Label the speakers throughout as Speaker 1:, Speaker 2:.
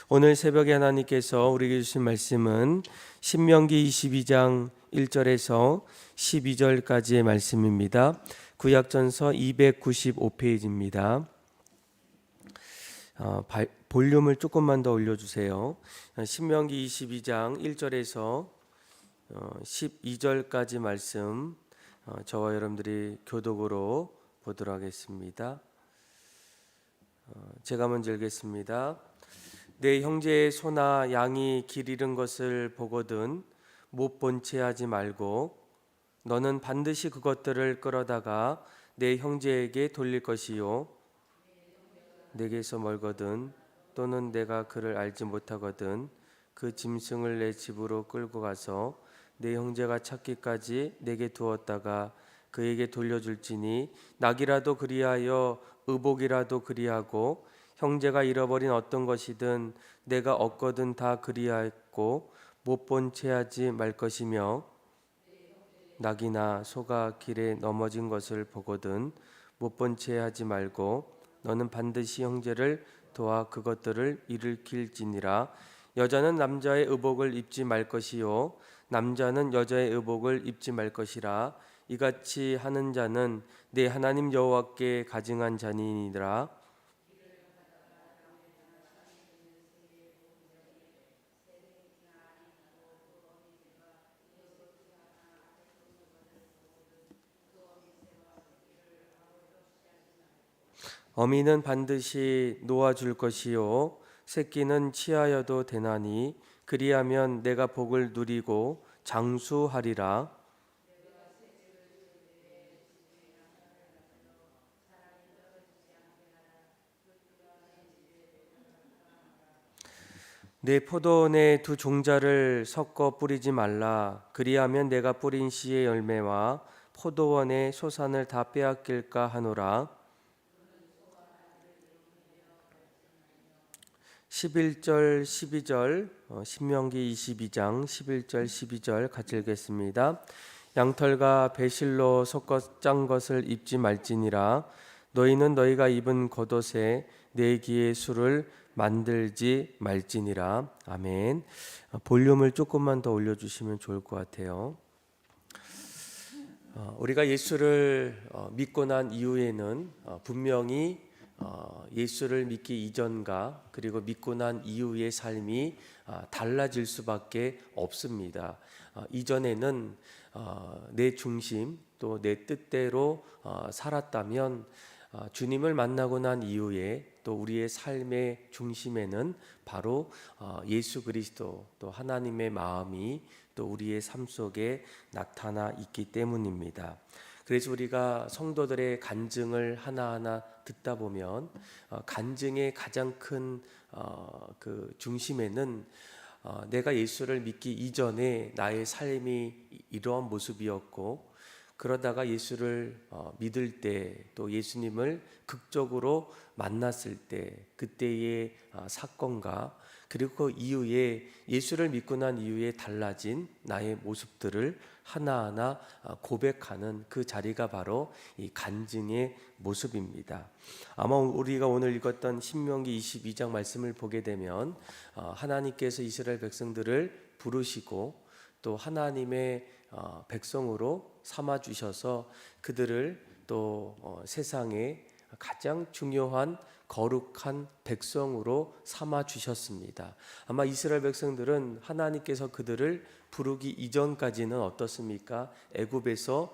Speaker 1: 오늘 새벽에 하나님께서 우리에게 주신 말씀은 신명기 22장 1절에서 12절까지의 말씀입니다. 구약전서 295페이지입니다. 볼륨을 조금만 더 올려주세요. 신명기 22장 1절에서 12절까지 말씀 저와 여러분들이 교독으로 보도록 하겠습니다. 제가 먼저 읽겠습니다. 내 형제의 소나 양이 길 잃은 것을 보거든 못 본 채 하지 말고 너는 반드시 그것들을 끌어다가 내 형제에게 돌릴 것이요 내게서 멀거든 또는 내가 그를 알지 못하거든 그 짐승을 내 집으로 끌고 가서 내 형제가 찾기까지 내게 두었다가 그에게 돌려줄지니 낙이라도 그리하여 의복이라도 그리하고 형제가 잃어버린 어떤 것이든 내가 얻거든 다 그리하였고 못 본 채 하지 말 것이며 낙이나 소가 길에 넘어진 것을 보거든 못 본 채 하지 말고 너는 반드시 형제를 도와 그것들을 일으킬지니라. 여자는 남자의 의복을 입지 말 것이요 남자는 여자의 의복을 입지 말 것이라. 이같이 하는 자는 내 하나님 여호와께 가증한 자니이니라. 어미는 반드시 놓아줄 것이요 새끼는 치하여도 되나니 그리하면 내가 복을 누리고 장수하리라. 내 포도원에 두 종자를 섞어 뿌리지 말라. 그리하면 내가 뿌린 씨의 열매와 포도원의 소산을 다 빼앗길까 하노라. 11절 12절 신명기 22장 11절 12절 같이 읽겠습니다. 양털과 배실로 섞어 짠 것을 입지 말지니라. 너희는 너희가 입은 겉옷에 내 기의 술을 만들지 말지니라. 아멘. 볼륨을 조금만 더 올려주시면 좋을 것 같아요. 우리가 예수를 믿고 난 이후에는 분명히 예수를 믿기 이전과 그리고 믿고 난 이후의 삶이 달라질 수밖에 없습니다. 이전에는 내 중심 또 내 뜻대로 살았다면 주님을 만나고 난 이후에 또 우리의 삶의 중심에는 바로 예수 그리스도 또 하나님의 마음이 또 우리의 삶 속에 나타나 있기 때문입니다. 그래서 우리가 성도들의 간증을 하나하나 듣다 보면 간증의 가장 큰 그 중심에는 내가 예수를 믿기 이전에 나의 삶이 이러한 모습이었고 그러다가 예수를 믿을 때 또 예수님을 극적으로 만났을 때 그때의 사건과 그리고 그 이후에 예수를 믿고 난 이후에 달라진 나의 모습들을 하나하나 고백하는 그 자리가 바로 이 간증의 모습입니다. 아마 우리가 오늘 읽었던 신명기 22장 말씀을 보게 되면 하나님께서 이스라엘 백성들을 부르시고 또 하나님의 백성으로 삼아 주셔서 그들을 또 세상에 가장 중요한 거룩한 백성으로 삼아 주셨습니다. 아마 이스라엘 백성들은 하나님께서 그들을 부르기 이전까지는 어떻습니까? 애굽에서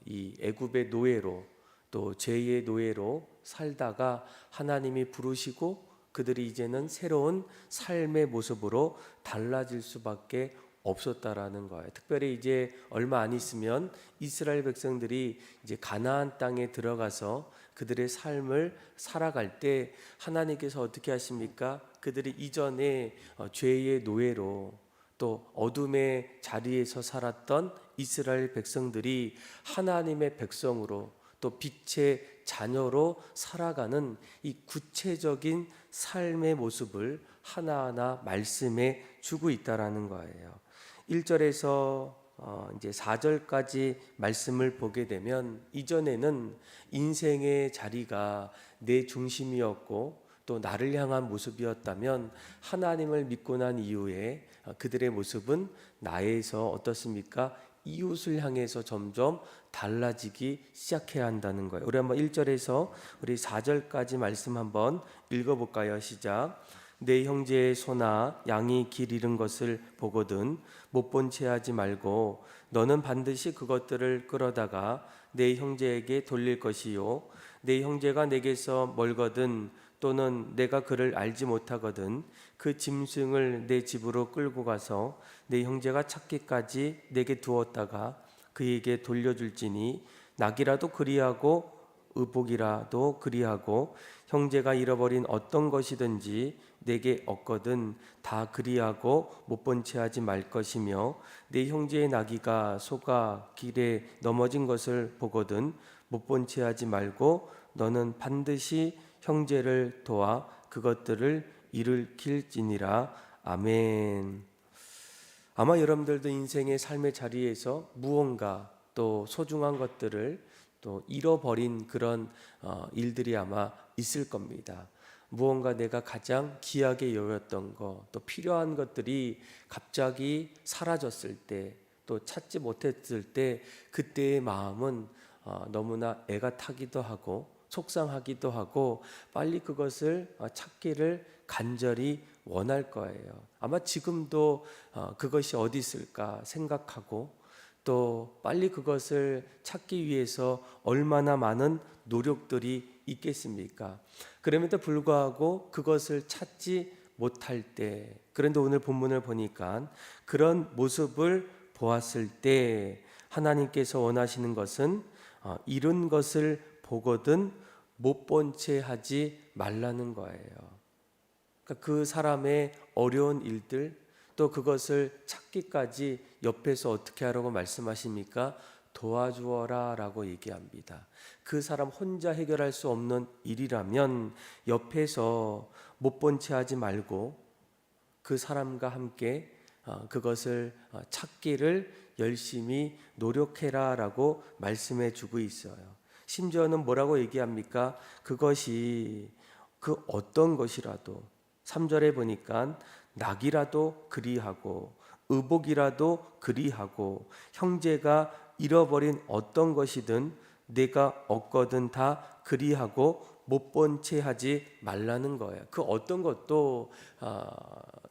Speaker 1: 이 애굽의 노예로 또 죄의 노예로 살다가 하나님이 부르시고 그들이 이제는 새로운 삶의 모습으로 달라질 수밖에 없었다라는 거예요. 특별히 이제 얼마 안 있으면 이스라엘 백성들이 이제 가나안 땅에 들어가서 그들의 삶을 살아갈 때 하나님께서 어떻게 하십니까? 그들이 이전에 죄의 노예로 또 어둠의 자리에서 살았던 이스라엘 백성들이 하나님의 백성으로 또 빛의 자녀로 살아가는 이 구체적인 삶의 모습을 하나하나 말씀해 주고 있다라는 거예요. 1절에서 이제 4절까지 말씀을 보게 되면 이전에는 인생의 자리가 내 중심이었고 또 나를 향한 모습이었다면 하나님을 믿고 난 이후에 그들의 모습은 나에서 어떻습니까? 이웃을 향해서 점점 달라지기 시작해야 한다는 거예요. 우리 한번 1절에서 우리 4절까지 말씀 한번 읽어볼까요? 시작. 내 형제의 소나 양이 길 잃은 것을 보거든 못 본 채 하지 말고 너는 반드시 그것들을 끌어다가 내 형제에게 돌릴 것이요 내 형제가 내게서 멀거든 또는 내가 그를 알지 못하거든 그 짐승을 내 집으로 끌고 가서 내 형제가 찾기까지 내게 두었다가 그에게 돌려줄지니 낙이라도 그리하고 의복이라도 그리하고 형제가 잃어버린 어떤 것이든지 내게 얻거든 다 그리하고 못 본 채 하지 말 것이며 내 형제의 나귀가 소가 길에 넘어진 것을 보거든 못 본 채 하지 말고 너는 반드시 형제를 도와 그것들을 일으킬지니라. 아멘. 아마 여러분들도 인생의 삶의 자리에서 무언가 또 소중한 것들을 또 잃어버린 그런 일들이 아마 있을 겁니다. 무언가 내가 가장 귀하게 여겼던 것, 또 필요한 것들이 갑자기 사라졌을 때, 또 찾지 못했을 때 그때의 마음은 너무나 애가 타기도 하고 속상하기도 하고 빨리 그것을 찾기를 간절히 원할 거예요. 아마 지금도 그것이 어디 있을까 생각하고 또 빨리 그것을 찾기 위해서 얼마나 많은 노력들이 있겠습니까? 그럼에도 불구하고 그것을 찾지 못할 때, 그런데 오늘 본문을 보니까 그런 모습을 보았을 때 하나님께서 원하시는 것은 잃은 것을 보거든 못 본 채 하지 말라는 거예요. 그러니까 그 사람의 어려운 일들 또 그것을 찾기까지 옆에서 어떻게 하라고 말씀하십니까? 도와주어라 라고 얘기합니다. 그 사람 혼자 해결할 수 없는 일이라면 옆에서 못 본 채 하지 말고 그 사람과 함께 그것을 찾기를 열심히 노력해라 라고 말씀해 주고 있어요. 심지어는 뭐라고 얘기합니까? 그것이 그 어떤 것이라도 3절에 보니까 낙이라도 그리하고 의복이라도 그리하고 형제가 잃어버린 어떤 것이든 내가 얻거든 다 그리하고 못 본 채 하지 말라는 거예요. 그 어떤 것도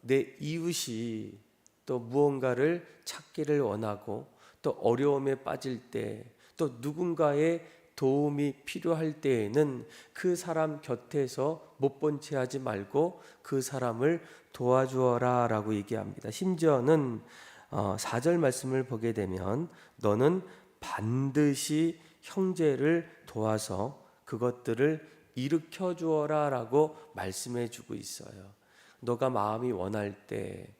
Speaker 1: 내 이웃이 또 무언가를 찾기를 원하고 또 어려움에 빠질 때 또 누군가의 도움이 필요할 때에는 그 사람 곁에서 못 본 채 하지 말고 그 사람을 도와주어라 라고 얘기합니다. 심지어는 4절 말씀을 보게 되면 너는 반드시 형제를 도와서 그것들을 일으켜 주어라 라고 말씀해 주고 있어요. 너가 마음이 원할 때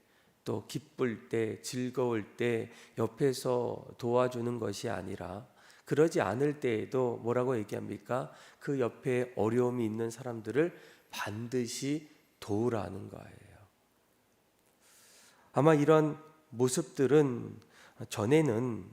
Speaker 1: 또 기쁠 때 즐거울 때 옆에서 도와주는 것이 아니라 그러지 않을 때에도 뭐라고 얘기합니까? 그 옆에 어려움이 있는 사람들을 반드시 도우라는 거예요. 아마 이런 모습들은 전에는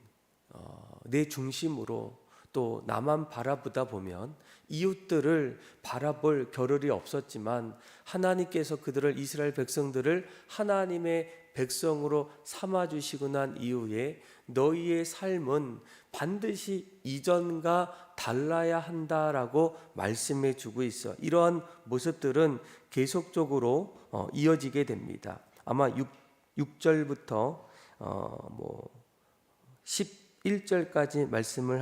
Speaker 1: 내 중심으로 또 나만 바라보다 보면 이웃들을 바라볼 겨를이 없었지만 하나님께서 그들을 이스라엘 백성들을 하나님의 백성으로 삼아주시고 난 이후에 너희의 삶은 반드시 이전과 달라야 한다라고 말씀해 주고 있어. 이러한 모습들은 계속적으로 이어지게 됩니다. 아마 6절부터 11절까지 말씀을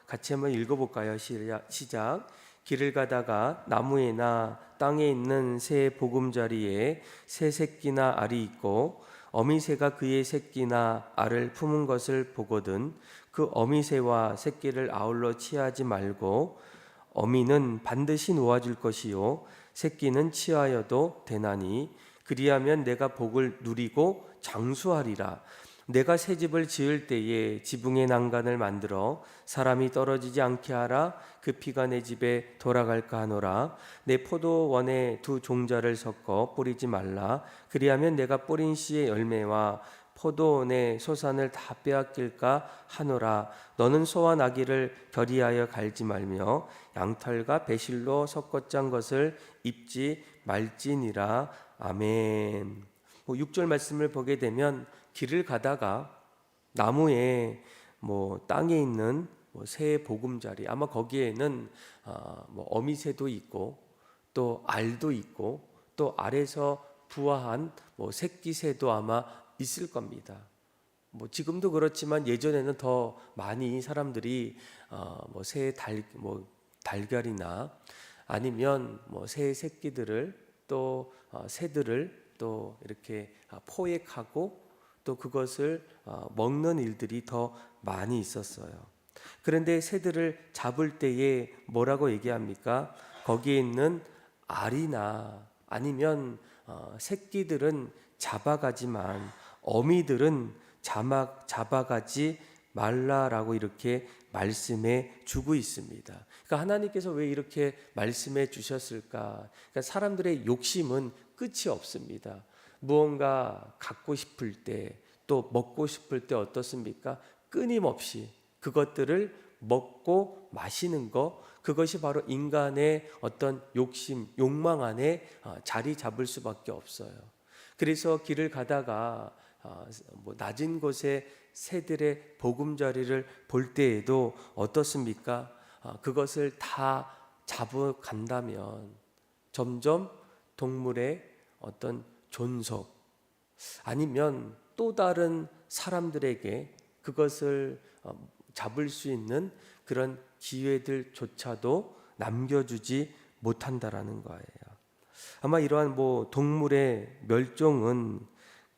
Speaker 1: 같이 한번 읽어볼까요? 시작. 길을 가다가 나무에나 땅에 있는 새 보금자리에 새 새끼나 알이 있고 어미새가 그의 새끼나 알을 품은 것을 보거든 그 어미새와 새끼를 아울러 취하지 말고 어미는 반드시 놓아줄 것이요 새끼는 취하여도 되나니 그리하면 내가 복을 누리고 장수하리라. 내가 새 집을 지을 때에 지붕의 난간을 만들어 사람이 떨어지지 않게 하라. 그 피가 내 집에 돌아갈까 하노라. 내 포도원에 두 종자를 섞어 뿌리지 말라. 그리하면 내가 뿌린 씨의 열매와 포도 내 소산을 다 빼앗길까 하노라. 너는 소와 나귀를 결의하여 갈지 말며 양털과 배실로 섞어 짠 것을 입지 말지니라. 아멘. 6절 말씀을 보게 되면 길을 가다가 나무에 땅에 있는 새 보금자리, 아마 거기에는 어미새도 있고 또 알도 있고 또 알에서 부화한 새끼새도 아마 있을 겁니다. 지금도 그렇지만 예전에는 더 많이 사람들이 새 달걀이나 아니면 새 새끼들을 또 새들을 또 이렇게 포획하고 또 그것을 먹는 일들이 더 많이 있었어요. 그런데 새들을 잡을 때에 뭐라고 얘기합니까? 거기에 있는 알이나 아니면 새끼들은 잡아가지만 어미들은 잡아가지 말라라고 이렇게 말씀해 주고 있습니다. 그러니까 하나님께서 왜 이렇게 말씀해 주셨을까? 그러니까 사람들의 욕심은 끝이 없습니다. 무언가 갖고 싶을 때, 또 먹고 싶을 때 어떻습니까? 끊임없이 그것들을 먹고 마시는 것, 그것이 바로 인간의 어떤 욕심, 욕망 안에 자리 잡을 수밖에 없어요. 그래서 길을 가다가 낮은 곳에 새들의 보금자리를 볼 때에도 어떻습니까? 그것을 다 잡아간다면 점점 동물의 어떤 존속 아니면 또 다른 사람들에게 그것을 잡을 수 있는 그런 기회들조차도 남겨주지 못한다라는 거예요. 아마 이러한 동물의 멸종은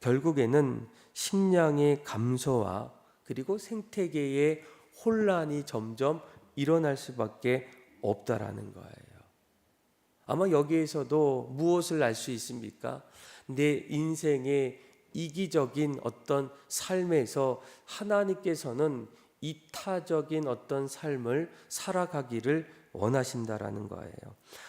Speaker 1: 결국에는 식량의 감소와 그리고 생태계의 혼란이 점점 일어날 수밖에 없다라는 거예요. 아마 여기에서도 무엇을 알 수 있습니까? 내 인생의 이기적인 어떤 삶에서 하나님께서는 이타적인 어떤 삶을 살아가기를 원하신다라는 거예요.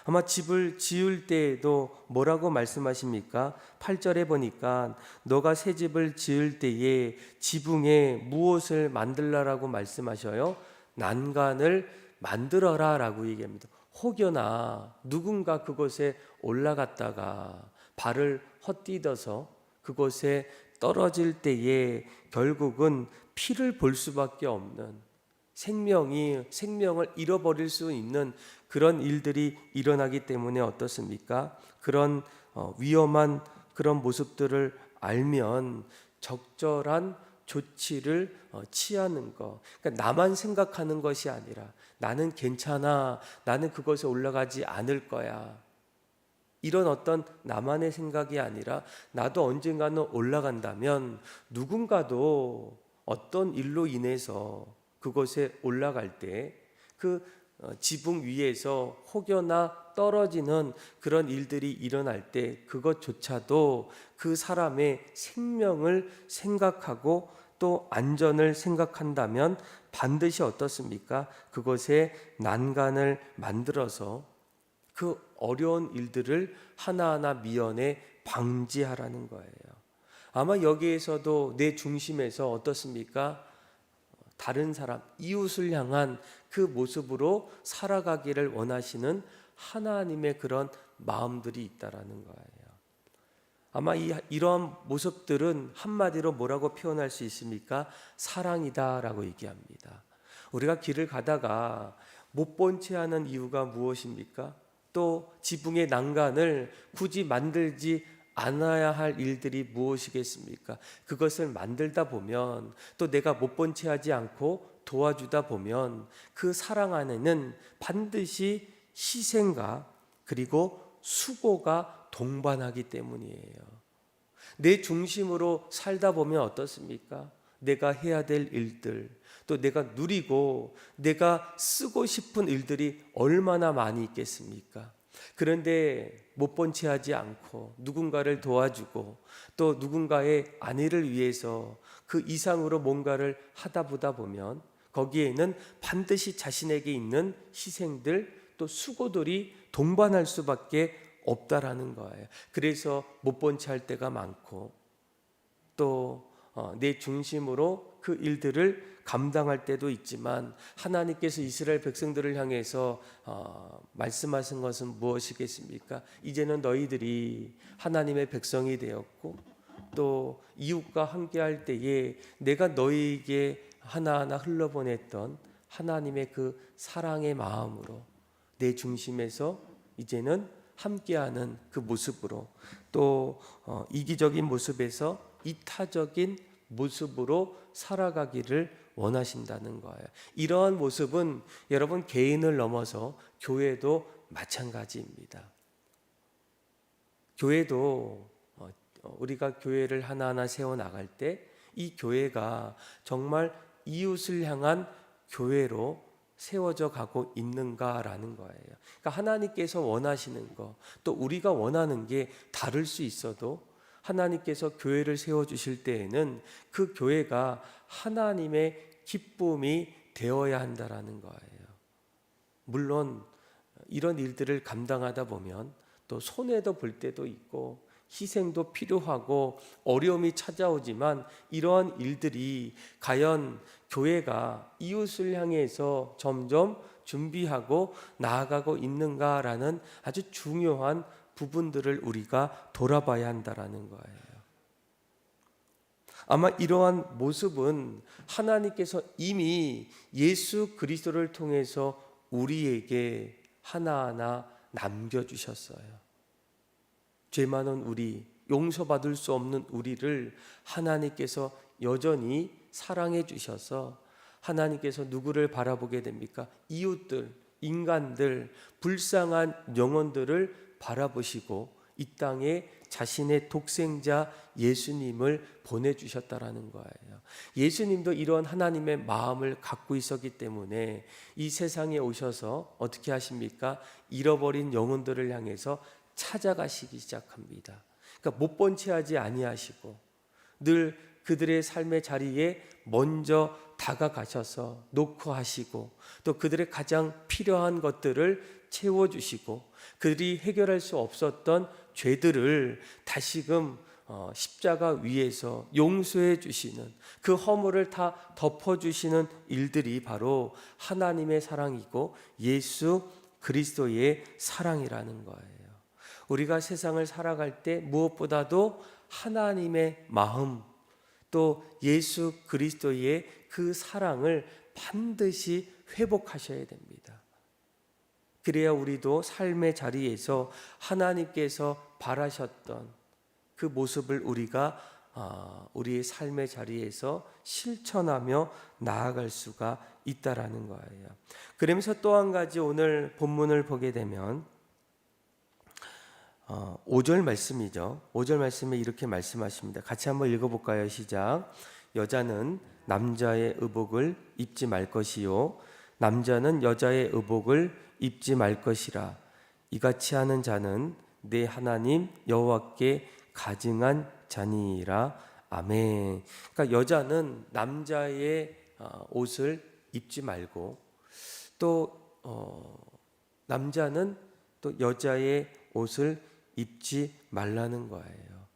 Speaker 1: 아마 집을 지을 때에도 뭐라고 말씀하십니까? 8절에 보니까 너가 새 집을 지을 때에 지붕에 무엇을 만들라라고 말씀하셔요? 난간을 만들어라 라고 얘기합니다. 혹여나 누군가 그곳에 올라갔다가 발을 헛디뎌서 그곳에 떨어질 때에 결국은 피를 볼 수밖에 없는 생명을 잃어버릴 수 있는 그런 일들이 일어나기 때문에 어떻습니까? 그런 위험한 그런 모습들을 알면 적절한 조치를 취하는 것. 그러니까 나만 생각하는 것이 아니라 나는 괜찮아, 나는 그것에 올라가지 않을 거야. 이런 어떤 나만의 생각이 아니라 나도 언젠가는 올라간다면 누군가도 어떤 일로 인해서 그곳에 올라갈 때 그 지붕 위에서 혹여나 떨어지는 그런 일들이 일어날 때 그것조차도 그 사람의 생명을 생각하고 또 안전을 생각한다면 반드시 어떻습니까? 그것에 난간을 만들어서 그 어려운 일들을 하나하나 미연에 방지하라는 거예요. 아마 여기에서도 내 중심에서 어떻습니까? 다른 사람, 이웃을 향한 그 모습으로 살아가기를 원하시는 하나님의 그런 마음들이 있다라는 거예요. 아마 이런 모습들은 한마디로 뭐라고 표현할 수 있습니까? 사랑이다라고 얘기합니다. 우리가 길을 가다가 못 본 채 하는 이유가 무엇입니까? 또 지붕의 난간을 굳이 만들지 않아야 할 일들이 무엇이겠습니까? 그것을 만들다 보면 또 내가 못 본 채 하지 않고 도와주다 보면 그 사랑 안에는 반드시 희생과 그리고 수고가 동반하기 때문이에요. 내 중심으로 살다 보면 어떻습니까? 내가 해야 될 일들, 또 내가 누리고 내가 쓰고 싶은 일들이 얼마나 많이 있겠습니까? 그런데 못 본 채 하지 않고 누군가를 도와주고 또 누군가의 안위를 위해서 그 이상으로 뭔가를 하다 보다 보면 거기에는 반드시 자신에게 있는 희생들 또 수고들이 동반할 수밖에 없다라는 거예요. 그래서 못 본 채 할 때가 많고 또 내 중심으로 그 일들을 감당할 때도 있지만, 하나님께서 이스라엘 백성들을 향해서 말씀하신 것은 무엇이겠습니까? 이제는 너희들이 하나님의 백성이 되었고, 또 이웃과 함께할 때에 내가 너희에게 하나하나 흘러보냈던 하나님의 그 사랑의 마음으로 내 중심에서 이제는 함께하는 그 모습으로, 또 이기적인 모습에서 이타적인 모습으로 살아가기를 원하신다는 거예요. 이러한 모습은 여러분 개인을 넘어서 교회도 마찬가지입니다. 교회도 우리가 교회를 하나하나 세워나갈 때 이 교회가 정말 이웃을 향한 교회로 세워져 가고 있는가라는 거예요. 그러니까 하나님께서 원하시는 것, 또 우리가 원하는 게 다를 수 있어도 하나님께서 교회를 세워주실 때에는 그 교회가 하나님의 기쁨이 되어야 한다라는 거예요. 물론 이런 일들을 감당하다 보면 또 손해도 볼 때도 있고 희생도 필요하고 어려움이 찾아오지만, 이러한 일들이 과연 교회가 이웃을 향해서 점점 준비하고 나아가고 있는가라는 아주 중요한 부분들을 우리가 돌아봐야 한다라는 거예요. 아마 이러한 모습은 하나님께서 이미 예수 그리스도를 통해서 우리에게 하나하나 남겨주셨어요. 죄 많은 우리, 용서받을 수 없는 우리를 하나님께서 여전히 사랑해 주셔서, 하나님께서 누구를 바라보게 됩니까? 이웃들, 인간들, 불쌍한 영혼들을 바라보시고 이 땅에 자신의 독생자 예수님을 보내주셨다라는 거예요. 예수님도 이런 하나님의 마음을 갖고 있었기 때문에 이 세상에 오셔서 어떻게 하십니까? 잃어버린 영혼들을 향해서 찾아가시기 시작합니다. 그러니까 못 본 채 하지 아니하시고 늘 그들의 삶의 자리에 먼저 다가가셔서 노크하시고, 또 그들의 가장 필요한 것들을 채워주시고, 그들이 해결할 수 없었던 죄들을 다시금 십자가 위에서 용서해 주시는, 그 허물을 다 덮어주시는 일들이 바로 하나님의 사랑이고 예수 그리스도의 사랑이라는 거예요. 우리가 세상을 살아갈 때 무엇보다도 하나님의 마음, 또 예수 그리스도의 그 사랑을 반드시 회복하셔야 됩니다. 그래야 우리도 삶의 자리에서 하나님께서 바라셨던 그 모습을 우리가 우리의 삶의 자리에서 실천하며 나아갈 수가 있다라는 거예요. 그러면서 또 한 가지 오늘 본문을 보게 되면 5절 말씀이죠. 5절 말씀에 이렇게 말씀하십니다. 같이 한번 읽어볼까요? 시작. 여자는 남자의 의복을 입지 말 것이요 남자는 여자의 의복을 입지 말 것이라. 이같이 하는 자는 내 하나님 여호와께 가증한 자니라. 아멘. 그러니까 여자는 남자의 옷을 입지 말고, 또 남자는 또 여자의 옷을 입지 말라는 거예요.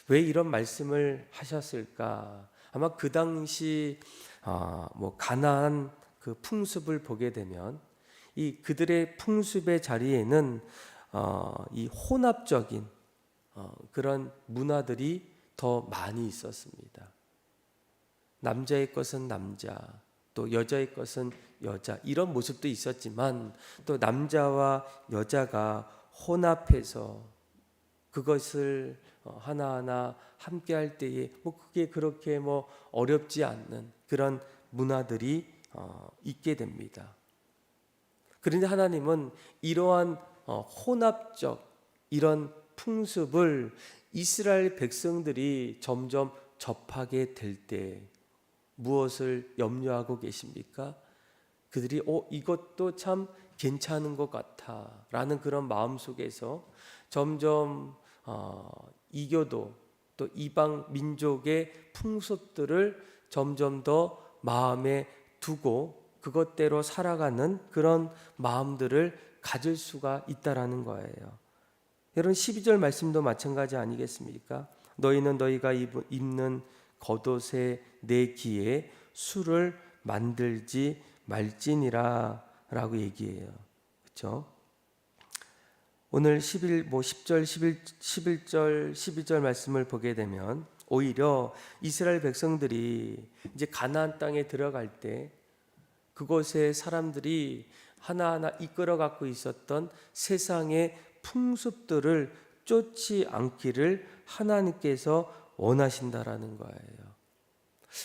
Speaker 1: 왜 이런 말씀을 하셨을까? 아마 그 당시 가나안 그 풍습을 보게 되면 이 그들의 풍습의 자리에는 이 혼합적인 그런 문화들이 더 많이 있었습니다. 남자의 것은 남자, 또 여자의 것은 여자, 이런 모습도 있었지만, 또 남자와 여자가 혼합해서 그것을 하나하나 함께 할 때에 그게 그렇게 어렵지 않는 그런 문화들이 있게 됩니다. 그런데 하나님은 이러한 혼합적 이런 풍습을 이스라엘 백성들이 점점 접하게 될 때 무엇을 염려하고 계십니까? 그들이 이것도 참 괜찮은 것 같아 라는 그런 마음 속에서 점점 이교도, 또 이방 민족의 풍습들을 점점 더 마음에 두고 그것대로 살아가는 그런 마음들을 가질 수가 있다라는 거예요. 여러분 12절 말씀도 마찬가지 아니겠습니까? 너희는 너희가 입는 겉옷에 내 기에 술을 만들지 말지니라 라고 얘기해요. 그렇죠? 오늘 10절, 11절, 12절 말씀을 보게 되면 오히려 이스라엘 백성들이 이제 가나안 땅에 들어갈 때 그곳에 사람들이 하나하나 이끌어 갖고 있었던 세상의 풍습들을 쫓지 않기를 하나님께서 원하신다라는 거예요.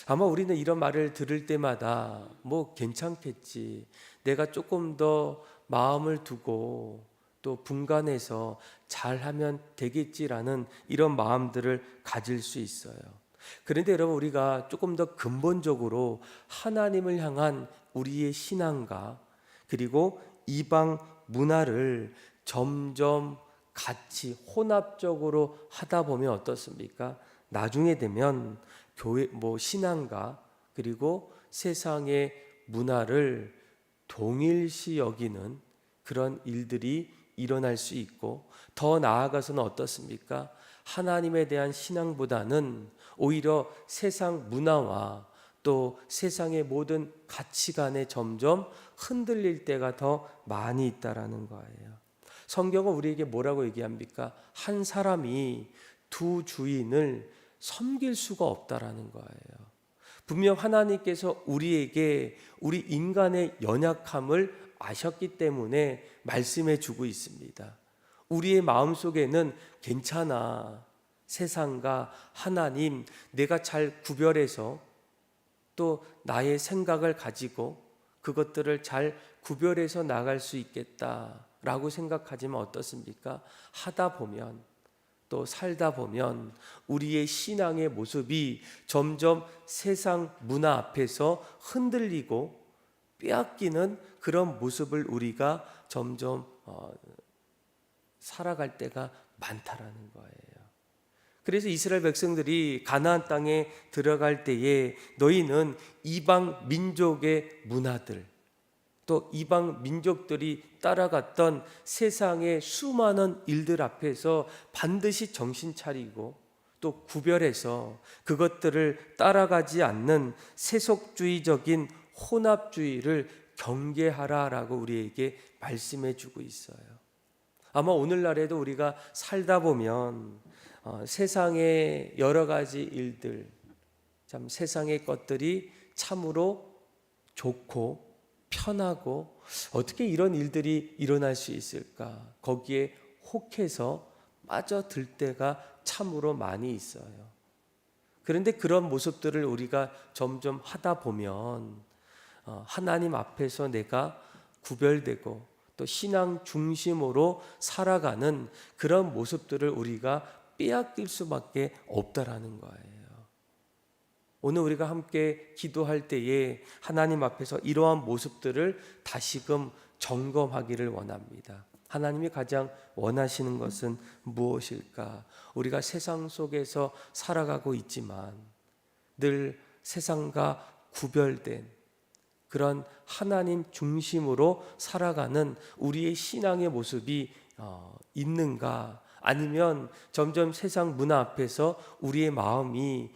Speaker 1: 아마 우리는 이런 말을 들을 때마다 뭐 괜찮겠지, 내가 조금 더 마음을 두고 또 분간해서 잘하면 되겠지라는 이런 마음들을 가질 수 있어요. 그런데 여러분, 우리가 조금 더 근본적으로 하나님을 향한 우리의 신앙과 그리고 이방 문화를 점점 같이 혼합적으로 하다 보면 어떻습니까? 나중에 되면 교회 신앙과 그리고 세상의 문화를 동일시 여기는 그런 일들이 일어날 수 있고, 더 나아가서는 어떻습니까? 하나님에 대한 신앙보다는 오히려 세상 문화와 또 세상의 모든 가치관에 점점 흔들릴 때가 더 많이 있다라는 거예요. 성경은 우리에게 뭐라고 얘기합니까? 한 사람이 두 주인을 섬길 수가 없다라는 거예요. 분명 하나님께서 우리에게 우리 인간의 연약함을 아셨기 때문에 말씀해 주고 있습니다. 우리의 마음속에는 괜찮아, 세상과 하나님 내가 잘 구별해서 또 나의 생각을 가지고 그것들을 잘 구별해서 나갈 수 있겠다라고 생각하지만 어떻습니까? 하다 보면 또 살다 보면 우리의 신앙의 모습이 점점 세상 문화 앞에서 흔들리고 빼앗기는 그런 모습을 우리가 점점 살아갈 때가 많다라는 거예요. 그래서 이스라엘 백성들이 가나안 땅에 들어갈 때에 너희는 이방 민족의 문화들, 또 이방 민족들이 따라갔던 세상의 수많은 일들 앞에서 반드시 정신 차리고 또 구별해서 그것들을 따라가지 않는 세속주의적인 혼합주의를 경계하라라고 우리에게 말씀해 주고 있어요. 아마 오늘날에도 우리가 살다 보면 세상의 여러 가지 일들, 참 세상의 것들이 참으로 좋고 편하고 어떻게 이런 일들이 일어날 수 있을까? 거기에 혹해서 빠져들 때가 참으로 많이 있어요. 그런데 그런 모습들을 우리가 점점 하다 보면 하나님 앞에서 내가 구별되고 또 신앙 중심으로 살아가는 그런 모습들을 우리가 빼앗길 수밖에 없다라는 거예요. 오늘 우리가 함께 기도할 때에 하나님 앞에서 이러한 모습들을 다시금 점검하기를 원합니다. 하나님이 가장 원하시는 것은 무엇일까? 우리가 세상 속에서 살아가고 있지만 늘 세상과 구별된 그런 하나님 중심으로 살아가는 우리의 신앙의 모습이 있는가? 아니면 점점 세상 문화 앞에서 우리의 마음이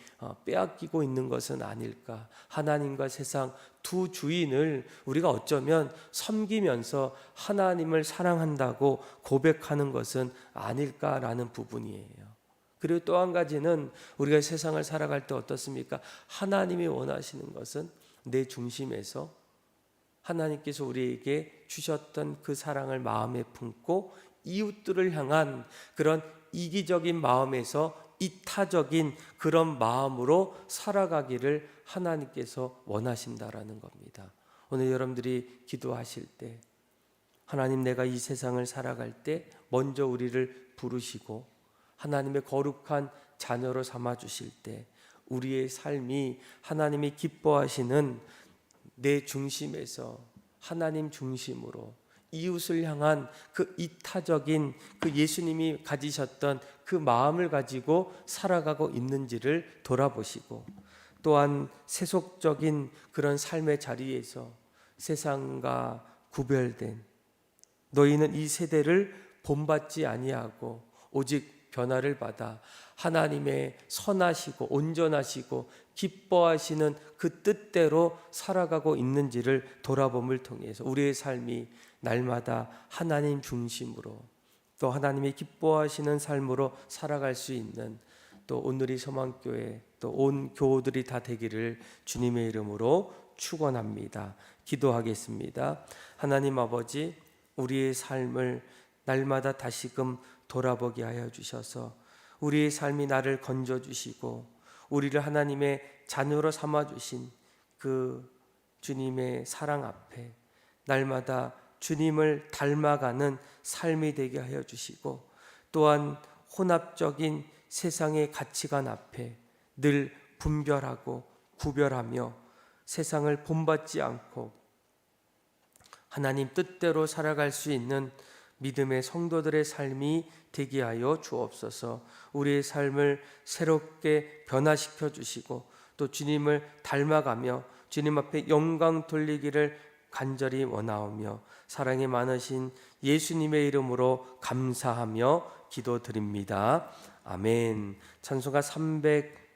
Speaker 1: 빼앗기고 있는 것은 아닐까? 하나님과 세상 두 주인을 우리가 어쩌면 섬기면서 하나님을 사랑한다고 고백하는 것은 아닐까라는 부분이에요. 그리고 또 한 가지는 우리가 세상을 살아갈 때 어떻습니까? 하나님이 원하시는 것은 내 중심에서 하나님께서 우리에게 주셨던 그 사랑을 마음에 품고 이웃들을 향한 그런 이기적인 마음에서 이타적인 그런 마음으로 살아가기를 하나님께서 원하신다라는 겁니다. 오늘 여러분들이 기도하실 때 하나님, 내가 이 세상을 살아갈 때 먼저 우리를 부르시고 하나님의 거룩한 자녀로 삼아 주실 때 우리의 삶이 하나님이 기뻐하시는 내 중심에서 하나님 중심으로 이웃을 향한 그 이타적인 그 예수님이 가지셨던 그 마음을 가지고 살아가고 있는지를 돌아보시고, 또한 세속적인 그런 삶의 자리에서 세상과 구별된 너희는 이 세대를 본받지 아니하고 오직 변화를 받아 하나님의 선하시고 온전하시고 기뻐하시는 그 뜻대로 살아가고 있는지를 돌아봄을 통해서 우리의 삶이 날마다 하나님 중심으로 또 하나님이 기뻐하시는 삶으로 살아갈 수 있는 또 오늘이 소망교회 또 온 교우들이 다 되기를 주님의 이름으로 축원합니다. 기도하겠습니다. 하나님 아버지, 우리의 삶을 날마다 다시금 돌아보게 하여 주셔서 우리의 삶이 나를 건져 주시고 우리를 하나님의 자녀로 삼아 주신 그 주님의 사랑 앞에 날마다 주님을 닮아가는 삶이 되게 하여 주시고 또한 혼합적인 세상의 가치관 앞에 늘 분별하고 구별하며 세상을 본받지 않고 하나님 뜻대로 살아갈 수 있는 믿음의 성도들의 삶이 되게 하여 주옵소서. 우리의 삶을 새롭게 변화시켜 주시고 또 주님을 닮아가며 주님 앞에 영광 돌리기를 간절히 원하오며 사랑이 많으신 예수님의 이름으로 감사하며 기도드립니다. 아멘. 찬송가